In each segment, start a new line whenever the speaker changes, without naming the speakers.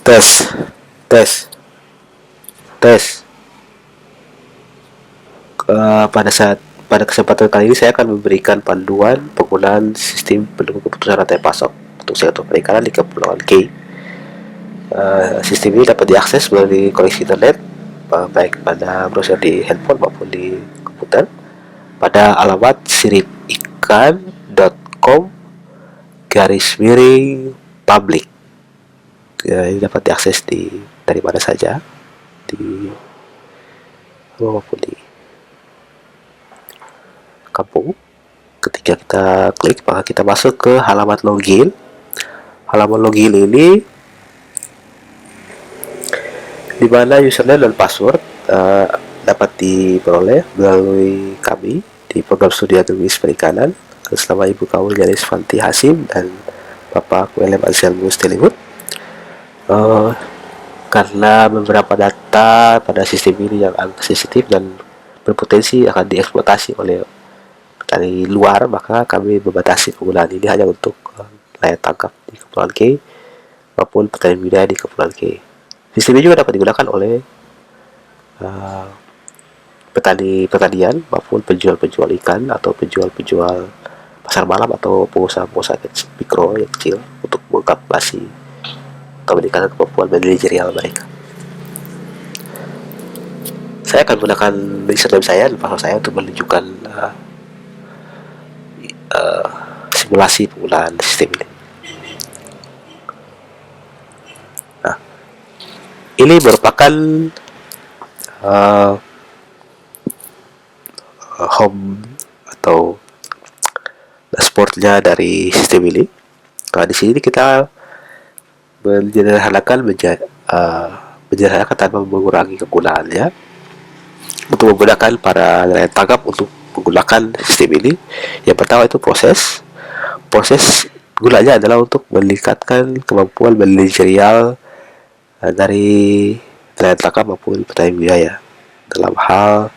Tes, tes, tes. Pada kesempatan kali ini saya akan memberikan panduan penggunaan sistem pendukung keputusan rantai pasok untuk sektor perikanan di Kepulauan K. Sistem ini dapat diakses melalui koneksi internet, baik pada browser di handphone maupun di komputer, pada alamat sirikikan.com /public. Ini dapat diakses dari mana saja, di maupun di kampung. Ketika kita klik, maka kita masuk ke halaman login. Halaman login ini di mana username dan password dapat diperoleh melalui kami di program studi agronomis perikanan selama Ibu Kaul Janis Fanti Hasim dan Bapak Kuelem Azhar Mustelihut. Karena beberapa data pada sistem ini yang agak sensitif dan berpotensi akan dieksploitasi oleh dari luar, maka kami membatasi penggunaan ini hanya untuk nelayan tangkap di Kepulauan K maupun petani budidaya di Kepulauan K. Sistem ini juga dapat digunakan oleh petani-petanian maupun penjual-penjual ikan atau penjual-penjual pasar malam atau pengusaha-pengusaha mikro yang kecil untuk mengkalkulasi atau meningkatkan kemampuan manajerial mereka. Saya akan menggunakan username saya dan password saya untuk menunjukkan simulasi penggunaan sistem ini. Nah, ini merupakan home atau dashboardnya dari sistem ini. Nah, di sini kita menyederhanakan tanpa mengurangi kegunaannya untuk menggunakan para nelayan tangkap untuk menggunakan sistem ini. Yang pertama itu proses gunanya adalah untuk meningkatkan kemampuan manajerial dari nelayan tangkap maupun petani budidaya dalam hal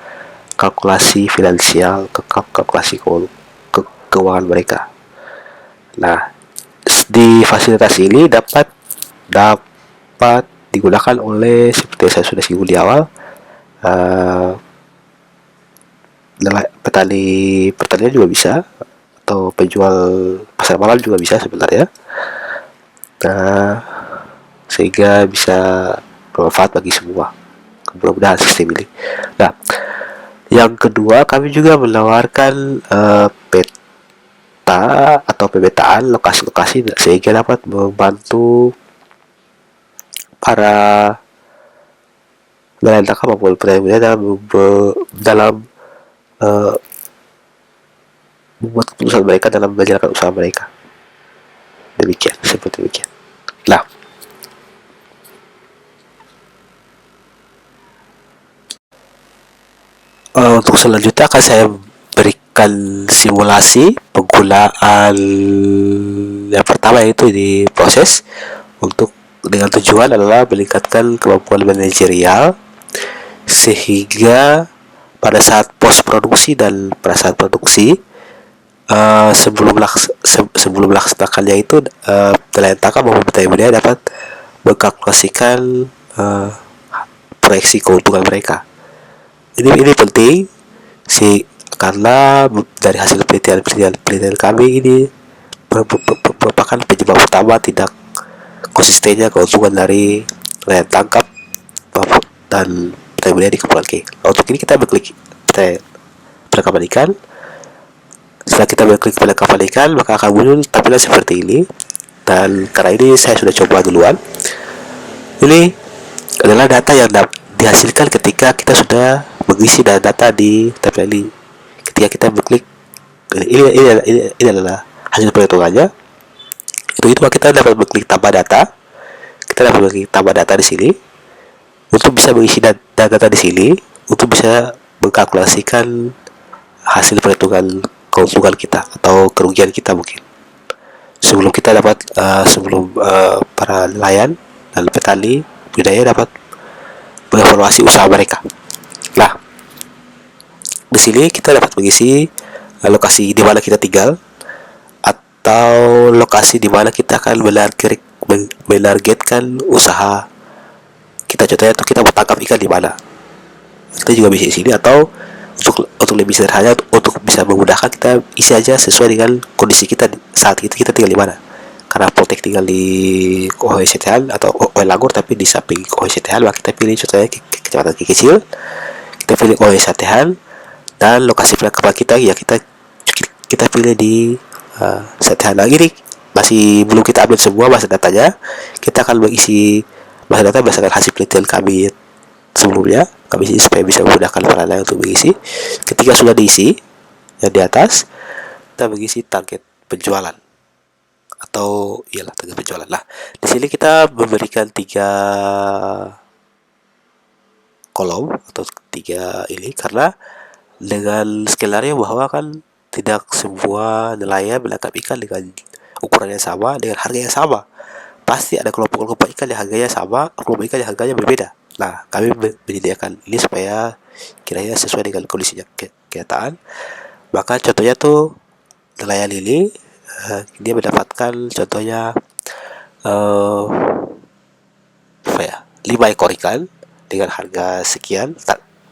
kalkulasi finansial, kalkulasi keuangan mereka. Nah, di fasilitas ini dapat digunakan oleh, seperti yang saya sudah singgung di awal, pertanian juga bisa, atau penjual pasar malam juga bisa sebenarnya. Nah, sehingga bisa bermanfaat bagi semua. Mudah-mudahan sistem ini. Nah, yang kedua, kami juga menawarkan peta atau pemetaan lokasi-lokasi sehingga dapat membantu para nelayan tangkap maupun petani budidaya dalam membuat keputusan mereka dalam menjalankan usaha mereka. Seperti demikian. Nah, untuk selanjutnya akan saya berikan simulasi penggunaan yang pertama, yaitu di proses, untuk dengan tujuan adalah meningkatkan kemampuan manajerial sehingga pada saat post produksi dan pada saat produksi, sebelum melaksanakannya itu, nelayan tangkap maupun petani budidaya dapat mengkalkulasikan proyeksi keuntungan mereka. Ini penting karena dari hasil penelitian kami ini merupakan penyebab utama tidak konsistennya keuntungan dari nelayan tangkap dan petani budidaya di Kepulauan K. Untuk ini kita berklik penangkapan ikan. Setelah kita berklik penangkapan ikan, maka akan muncul tampilan seperti ini. Dan karena ini saya sudah coba duluan. Ini adalah data yang dihasilkan ketika kita sudah mengisi data di tampilan ini. Ketika kita berklik, ini adalah hasil perhitungannya. Itu kita dapat berklik tambah data. Kita dapat berklik tambah data di sini untuk bisa mengisi data di sini, untuk bisa mengkalkulasikan hasil perhitungan keuntungan kita atau kerugian kita mungkin. Sebelum para nelayan dan petani budidaya dapat mengevaluasi usaha mereka. Nah, di sini kita dapat mengisi lokasi di mana kita tinggal atau lokasi di mana kita akan menargetkan usaha kita. Contohnya tuh kita mau tangkap ikan di mana, kita juga bisa isi ini. Atau untuk lebih sederhana, untuk bisa memudahkan, kita isi aja sesuai dengan kondisi kita saat itu kita tinggal di mana. Karena Poltek tinggal di Kohoy Setehan atau Oe Lagur tapi di samping Kohoy Setehan, maka kita pilih contohnya kecamatan kecil, kita pilih Oe Setehan, dan lokasi penangkapan kita ya kita pilih di Setehan. Nah, ini masih belum kita ambil semua base datanya, kita akan mengisi base data berdasarkan hasil penelitian kami sebelumnya. Kami isi supaya bisa memudahkan para nelayan untuk mengisi. Ketika sudah diisi yang di atas, kita mengisi target penjualan atau iyalah target penjualan. Lah, di sini kita memberikan 3 kolom atau 3 ini karena dengan skenario bahwa kan tidak semua nelayan menangkap ikan dengan ukuran yang sama, dengan harga yang sama. Pasti ada kelompok-kelompok ikan yang harganya sama, kelompok ikan yang harganya berbeda. Nah, kami menyediakan ini supaya kiranya sesuai dengan kondisinya kenyataan. Maka contohnya tuh nelayan ini dia mendapatkan contohnya apa ya, 5 ekor ikan dengan harga sekian.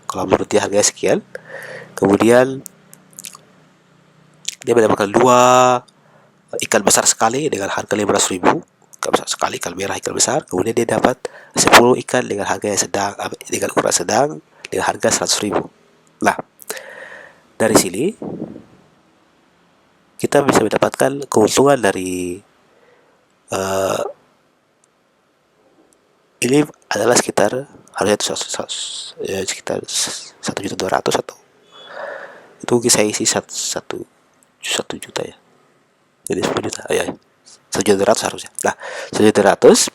Kalau menurut dia harganya sekian. Kemudian dia mendapatkan 2 ikan besar sekali dengan harga 500.000, ikan besar sekali, ikan merah, ikan besar. Kemudian dia dapat 10 ikan dengan harga yang sedang, dengan ukuran sedang, dengan harga 100.000. Nah, dari sini kita bisa mendapatkan keuntungan dari ini adalah sekitar harusnya itu sekitar 1.200.000 atau itu mungkin saya isi 1 juta ya, jadi 10 juta ya, 1.200.000 harusnya. Nah, 1.200.000.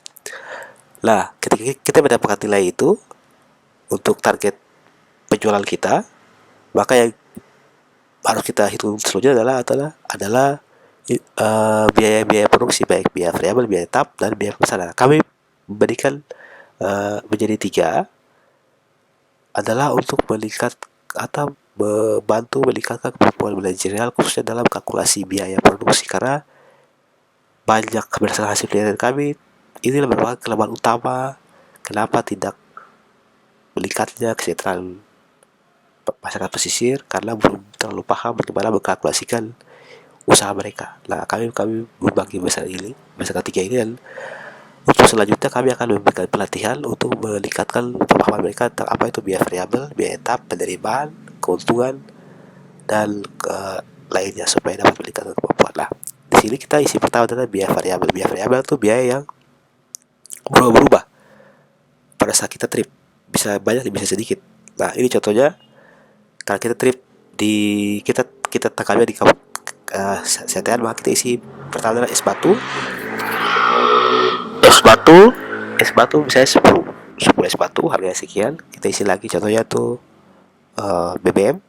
Nah, ketika kita mendapatkan nilai itu untuk target penjualan kita, maka yang harus kita hitung selanjutnya adalah biaya-biaya produksi, baik biaya variabel, biaya tetap, dan biaya pemesanan. Kami memberikan menjadi 3 adalah untuk meningkat atau membantu meningkatkan kemampuan manajerial khususnya dalam kalkulasi biaya produksi, karena banyak berdasarkan hasil penelitian kami ini merupakan kelemahan utama kenapa tidak meningkatnya kesejahteraan masyarakat pesisir, karena belum terlalu paham bagaimana mengkalkulasikan usaha mereka. Nah, kami berbagi masalah ini, masalah 3 ini, dan untuk selanjutnya kami akan memberikan pelatihan untuk meningkatkan pemahaman mereka tentang apa itu biaya variabel, biaya tetap, penerimaan, keuntungan, dan lainnya supaya dapat meningkatkan kemampuan. Nah, di sini kita isi pertama adalah biaya variabel. Biaya variabel itu biaya yang berubah-ubah pada saat kita trip, bisa banyak bisa sedikit. Nah, ini contohnya kalau kita trip di kita tangkapnya di Setean, maka kita isi pertama adalah es batu misalnya 10 es batu harganya sekian. Kita isi lagi contohnya tuh BBM.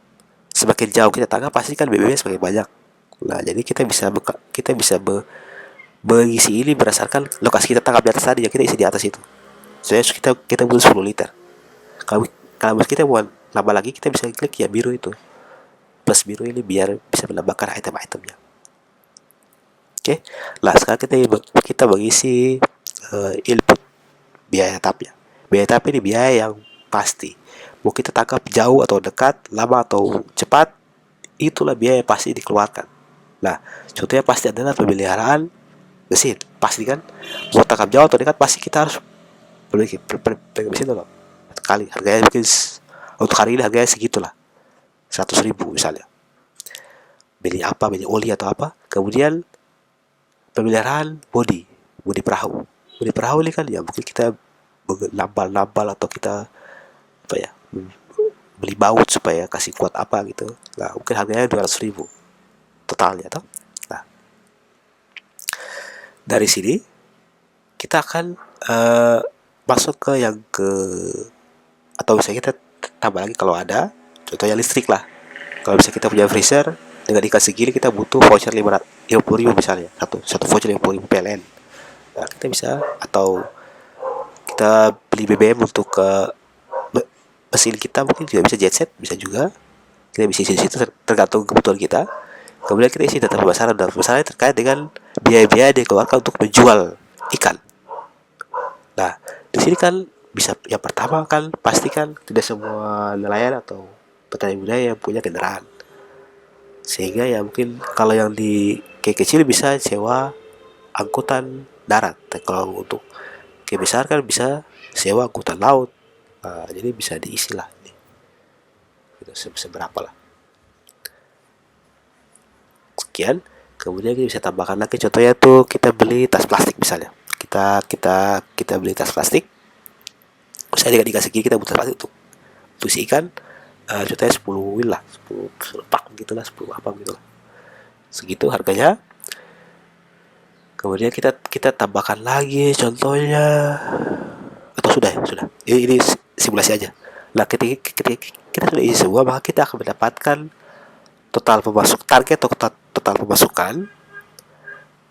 Semakin jauh kita tangkap pasti kan BBM semakin banyak. Nah, jadi kita bisa mengisi ini berdasarkan lokasi kita tangkap di atas tadi yang kita isi di atas itu. Soalnya kita butuh 10 liter. Kalau kita mau nambah lagi, kita bisa klik ya biru itu, plus biru ini, biar bisa menambahkan item-itemnya. Oke. Nah, sekarang kita mengisi input biaya tetapnya. Biaya tetap ini biaya yang pasti. Mau kita tangkap jauh atau dekat, lama atau cepat, itulah biaya yang pasti dikeluarkan. Nah, contohnya pasti adalah pemeliharaan mesin. Pasti kan, mau tangkap jauh atau dekat, pasti kita harus perbaiki mesin dong. Kali harganya mungkin untuk hari ini harganya segitulah, 100.000 misalnya. Beli oli atau apa. Kemudian pemeliharaan bodi perahu. Bodi perahu ini kan ya mungkin kita nambal atau kita apa ya, beli baut supaya kasih kuat apa gitu. Nah, mungkin harganya 200.000 totalnya toh. Nah, dari sini kita akan masuk ke atau misalnya kita tambah lagi kalau ada, contohnya listrik lah. Kalau misalnya kita punya freezer dengan ikan segini, kita butuh voucher 50.000 misalnya, satu voucher 50.000 PLN. Nah, kita bisa, atau kita beli BBM untuk mesin kita, mungkin juga bisa genset, bisa juga kita bisa isi di situ tergantung kebutuhan kita. Kemudian kita isi data pemasaran terkait dengan biaya-biaya yang dikeluarkan untuk menjual ikan. Nah, di sini kan bisa yang pertama kan pastikan tidak semua nelayan atau petani budaya yang punya kendaraan. Sehingga ya mungkin kalau yang di kayak kecil bisa sewa angkutan darat. Dan kalau untuk kayak besar kan bisa sewa angkutan laut. Nah, jadi bisa diisi lah ini. Gitu, seberapa lah. Sekian. Kemudian kita bisa tambahkan lagi contohnya tuh kita beli tas plastik misalnya. Kita beli tas plastik. Misalnya dikasih segini kita butuh tas plastik untuk isi ikan. Contohnya 10 wheel lah, 10 pak gitu lah, 10 apa gitu lah. Segitu harganya. Kemudian kita kita tambahkan lagi contohnya, atau sudah ini simulasi aja. Nah, ketika kita sudah isi semua, maka kita akan mendapatkan total target total pemasukan,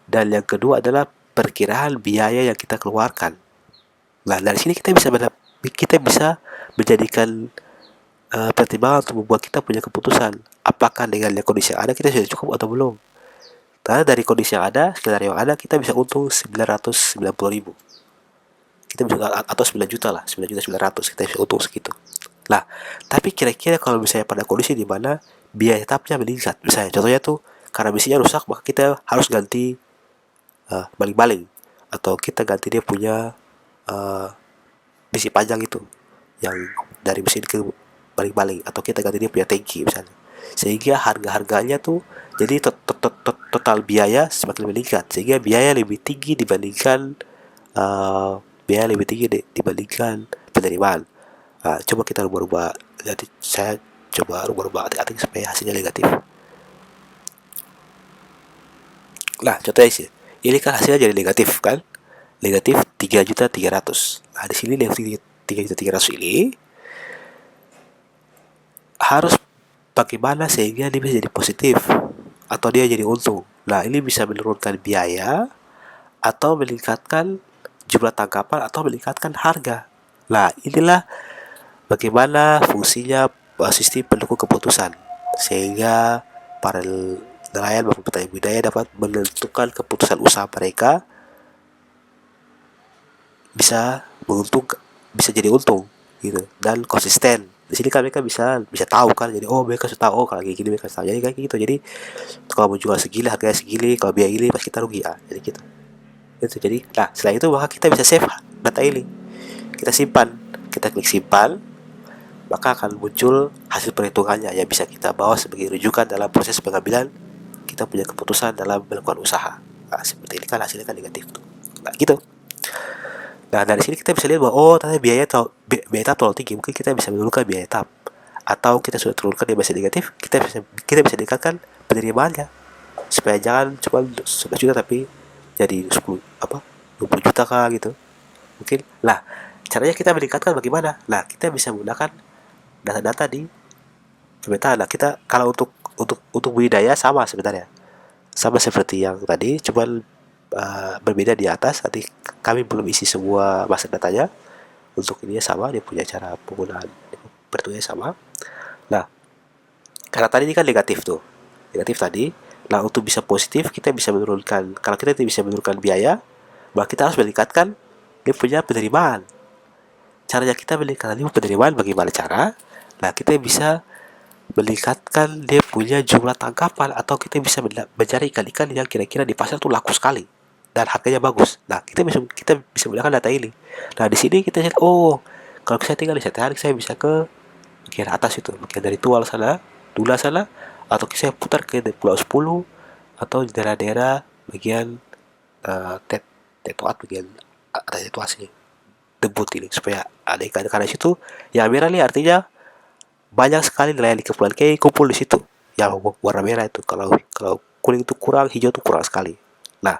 dan yang kedua adalah perkiraan biaya yang kita keluarkan. Nah, dari sini kita bisa menjadikan pertimbangan untuk membuat kita punya keputusan apakah dengan kondisi yang ada kita sudah cukup atau belum. Karena dari kondisi yang ada, skenario yang ada, kita bisa untung 990.000. Kita bisa, atau 9 juta lah, 9 juta 900, kita bisa untung segitu. Nah, tapi kira-kira kalau misalnya pada kondisi di mana biaya tetapnya meningkat, misalnya contohnya tuh karena mesinnya rusak, maka kita harus ganti baling-baling, atau kita ganti dia punya besi panjang itu yang dari mesin ke baling-baling, atau kita ganti dia punya tangki misalnya, sehingga harga-harganya tuh jadi total biaya semakin meningkat, sehingga biaya lebih tinggi dibandingkan biaya lebih tinggi dibandingkan penerimaan. Coba kita rubah-rubah, jadi saya coba rubah-rubah arti supaya hasilnya negatif. Nah, contohnya sih ini kan hasilnya jadi negatif kan, negatif 3.300.000. Nah, di sini negatif 3.300.000 ini harus bagaimana sehingga dia bisa jadi positif atau dia jadi untung. Nah, ini bisa menurunkan biaya atau meningkatkan jumlah tangkapan atau meningkatkan harga. Nah, inilah bagaimana fungsinya sistem pendukung keputusan, sehingga para nelayan maupun petani budaya dapat menentukan keputusan usaha mereka bisa menguntung, bisa jadi untung gitu, dan konsisten. Di sini kan mereka bisa tahu kan, jadi oh mereka sudah tahu, oh kalau kayak gini mereka tahu, jadi kayak gitu. Jadi kalau mau jual segini harganya segini, kalau biaya ini pas kita rugi jadi gitu. Itu jadi, nah setelah itu maka kita bisa save data ini, kita simpan, kita klik simpan, maka akan muncul hasil perhitungannya yang bisa kita bawa sebagai rujukan dalam proses pengambilan kita punya keputusan dalam melakukan usaha. Nah, seperti ini kan hasilnya kan negatif tuh. Nah gitu. Nah, dari sini kita bisa lihat bahwa oh ternyata biaya etap terlalu tinggi, mungkin kita bisa menurunkan biaya etap, atau kita sudah turunkan dia masih negatif, kita bisa dekatkan penerimaannya supaya jangan cuma 11 juta tapi jadi 10 apa 20 juta kah gitu mungkin. Nah, caranya kita meningkatkan bagaimana? Nah, kita bisa menggunakan data-data di pemetaan. Nah, kita kalau untuk budidaya sama sebenarnya, sama seperti yang tadi, cuman berbeda di atas. Nanti kami belum isi semua masa datanya. Untuk ini sama, dia punya cara penggunaan perhitungannya sama. Nah, karena tadi ini kan negatif tuh, negatif tadi. Nah, untuk bisa positif kita bisa menurunkan, kalau kita tidak bisa menurunkan biaya, maka kita harus meningkatkan dia punya penerimaan. Caranya kita meningkatkan dia penerimaan bagaimana cara? Nah, kita bisa meningkatkan dia punya jumlah tangkapan, atau kita bisa mencari ikan-ikan yang kira-kira di pasar tuh laku sekali dan harganya bagus. Nah, kita bisa menggunakan data ini. Nah, di sini kita lihat, oh kalau saya tinggal di Setarik, saya bisa ke bagian atas itu, bagian dari Tual sana, Dula sana, atau saya putar ke Pulau 10, atau di daerah-daerah bagian Tetoat, bagian ada situasi debut ini, supaya ada ikan-ikan di situ. Yang merah nih artinya banyak sekali nelayan di Kepulauan K kumpul di situ. Yang warna merah itu, kalau kalau kuning itu kurang, hijau itu kurang sekali. Nah,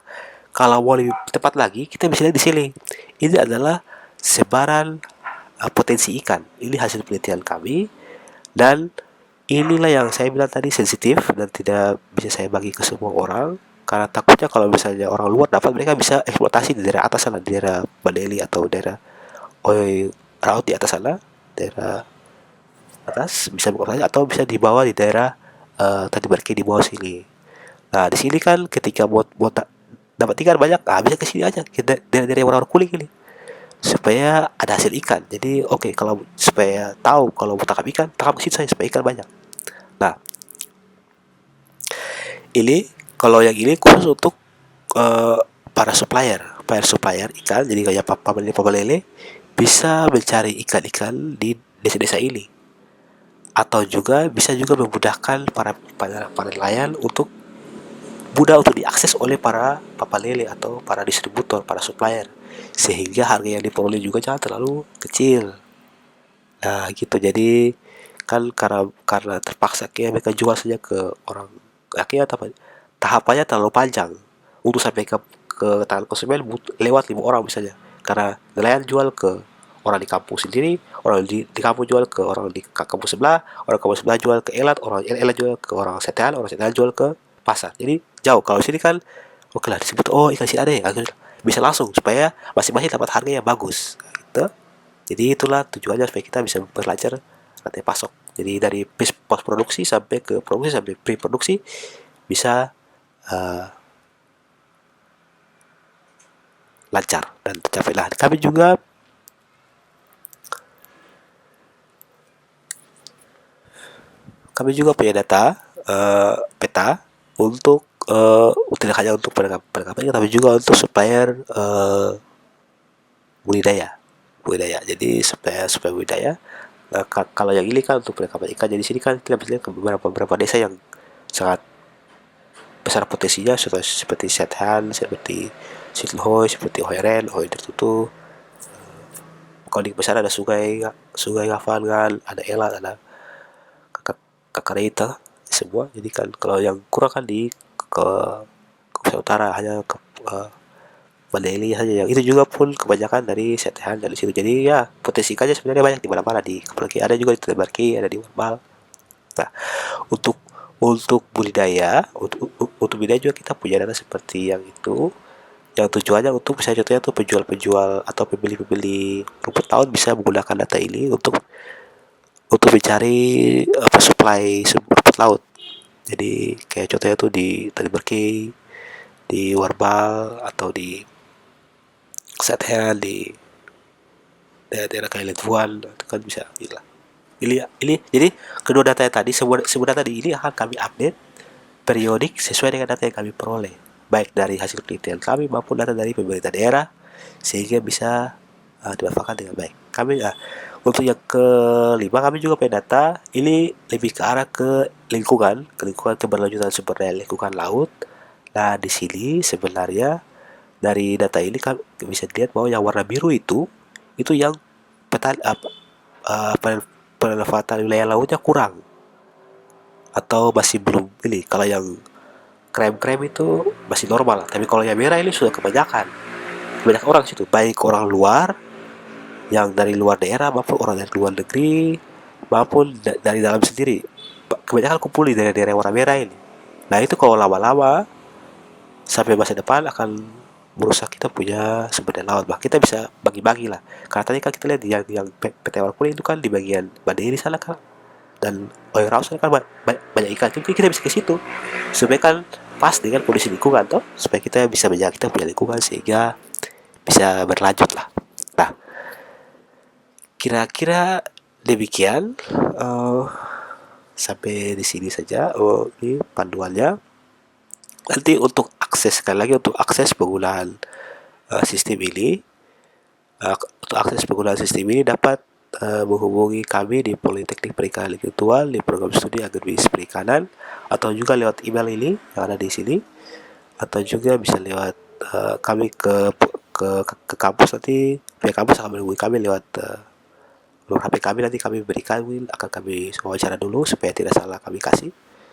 kalau mau lebih tepat lagi, kita bisa lihat di sini. Ini adalah sebaran potensi ikan. Ini hasil penelitian kami, dan inilah yang saya bilang tadi sensitif dan tidak bisa saya bagi ke semua orang, karena takutnya kalau misalnya orang luar dapat, mereka bisa eksploitasi di daerah atas sana, di daerah Badeli atau daerah Oi Raut di atas sana, daerah atas bisa beroperasi, atau bisa dibawa di daerah tadi berarti di bawah sini. Nah, di sini kan ketika buat dapat ikan banyak, bisa ke sini aja kita dari orang-orang kuling ini supaya ada hasil ikan. Jadi oke, kalau supaya tahu kalau mau tangkap ikan, tangkap ke situ saya supaya ikan banyak. Nah, ini kalau yang ini khusus untuk eh, para supplier ikan. Jadi kayak papa lele bisa mencari ikan-ikan di desa-desa ini, atau juga bisa juga memudahkan para nelayan untuk mudah untuk diakses oleh para papa lele atau para distributor, para supplier, sehingga harga yang diperoleh juga jangan terlalu kecil. Nah gitu, jadi kan karena terpaksa kayak mereka jual saja ke orang, akhirnya tahapannya terlalu panjang untuk sampai ke tangan konsumen, lewat 5 orang misalnya, karena nelayan jual ke orang di kampung sendiri, orang di kampung jual ke orang di kampung sebelah, orang kampung sebelah jual ke Elat, orang Elat jual ke orang setelan jual ke pasar. Jadi jauh. Kalau sini kan oke lah, disebut oh ikan sini ada ya, bisa langsung supaya masing-masing dapat harga yang bagus gitu. Jadi itulah tujuannya supaya kita bisa belajar rantai pasok. Jadi dari post produksi sampai ke produksi sampai pre produksi bisa uh, lancar dan tercapai lah. Kami juga punya data, peta untuk tidak hanya untuk penangkapan, tapi juga untuk supplier budidaya. Jadi supaya budidaya. Nah, kalau yang ini kan untuk penangkapan ikan, jadi sini kan kita bisa lihat ke beberapa desa yang sangat besar potensinya, seperti Sethan, seperti Sitlohoy, seperti Hoiren, Hoi Tertutu. Kalau di besar ada sungai sungai Gavangan, ada Elat, ada Kakarita, semua. Jadi kan kalau yang kurang kan ke utara, hanya ke Mandeli saja, yang itu juga pun kebanyakan dari Sethan dari situ. Jadi ya potensi ikannya sebenarnya banyak di mana-mana, di apalagi ada juga di Tebarki, ada di Warbal. Nah, untuk untuk budidaya juga kita punya dana seperti yang itu, yang tujuannya untuk misalnya contohnya tuh penjual-penjual atau pembeli-pembeli rumput laut bisa menggunakan data ini untuk mencari apa supply rumput laut. Jadi kayak contohnya tuh di Tali Berki, di Warbal, atau di Sethead, di daerah-daerah kayak Letuan, itu kan bisa gila. Ini jadi kedua data yang tadi, semua data di ini akan kami update periodik sesuai dengan data yang kami peroleh, baik dari hasil penelitian kami maupun data dari pemerintah daerah, sehingga bisa dimanfaatkan dengan baik. Untuk yang kelima, kami juga punya data ini lebih ke arah ke lingkungan keberlanjutan sumber daya lingkungan laut. Nah di sini sebenarnya dari data ini kami bisa dilihat bahwa yang warna biru itu yang petani penempatan wilayah lautnya kurang atau masih belum ini. Kalau yang krem-krem itu masih normal, tapi kalau yang merah ini sudah kebanyakan orang situ, baik orang luar yang dari luar daerah maupun orang dari luar negeri maupun dari dalam sendiri, kebanyakan kumpul di daerah-daerah warna merah ini. Nah itu kalau lama-lama sampai masa depan akan merusak kita punya sumber daya laut. Bah kita bisa bagi-bagi lah, karena tadi kan kita lihat yang PT Warna Kuning itu kan di bagian Badiri sana kan, dan oil raus kan banyak ikan. Jadi kita bisa ke situ supaya kan pas dengan kondisi lingkungan toh, supaya kita bisa menjaga kita punya lingkungan sehingga bisa berlanjut lah. Nah kira-kira demikian, uh, sampai di sini saja ini panduannya. Nanti untuk akses, sekali lagi untuk akses penggunaan sistem ini, untuk akses penggunaan sistem ini dapat menghubungi kami di Politeknik Perikanan Virtual di program studi Agronomis Perikanan, atau juga lewat email ini yang ada di sini, atau juga bisa lewat kami ke kampus. Nanti pihak kampus akan menghubungi kami lewat nomor HP kami, nanti kami berikan, akan kami wawancara dulu supaya tidak salah kami kasih.